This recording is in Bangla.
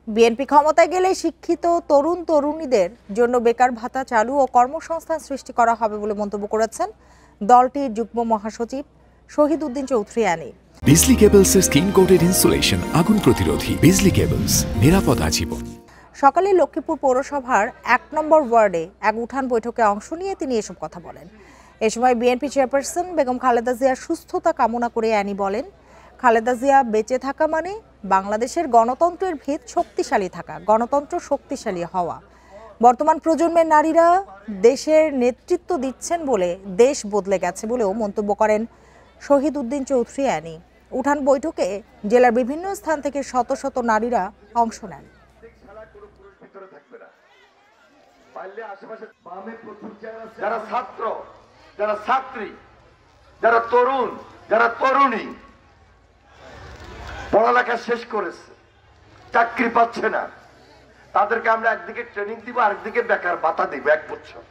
বিএনপি ক্ষমতায় গেলে শিক্ষিত তরুণ তরুণীদের জন্য বেকার ভাতা চালু ও কর্মসংস্থান সৃষ্টি করা হবে বলে মন্তব্য করেছেন দলটির যুগ্ম মহাসচিব শহীদ উদ্দিন চৌধুরী আনি। বিজলি কেবলসের স্কিন কোটেড ইনসুলেশন আগুন প্রতিরোধী। বিজলি কেবলস, নিরাপদ আজীবন। সকালে লক্ষ্মীপুর পৌরসভার ১ নম্বর ওয়ার্ডে এক উঠান বৈঠকে অংশ নিয়ে তিনি এসব কথা বলেন। এ সময় বিএনপি চেয়ারপারসন বেগম খালেদা জিয়ার সুস্থতা কামনা করে আনি বলেন, খালেদা জিয়া বেঁচে থাকা মানে বাংলাদেশের গণতন্ত্রের ভিত শক্তিশালী থাকা, গণতন্ত্র শক্তিশালী হওয়া। বর্তমান প্রজন্মের নারীরা দেশের নেতৃত্ব দিচ্ছেন বলে দেশ বদলে গেছে বলেও মন্তব্য করেন শহীদ উদ্দিন চৌধুরী আনি। উঠান বৈঠকে জেলার বিভিন্ন স্থান থেকে শত শত নারীরা অংশ নেন। যারা ছাত্র, যারা ছাত্রী, যারা তরুণ, যারা তরুণী পড়ালেখা শেষ করেছে, চাকরি পাচ্ছে না, তাদেরকে আমরা একদিকে ট্রেনিং দিব, আরেকদিকে বেকার ভাতা দিব 1 বছর।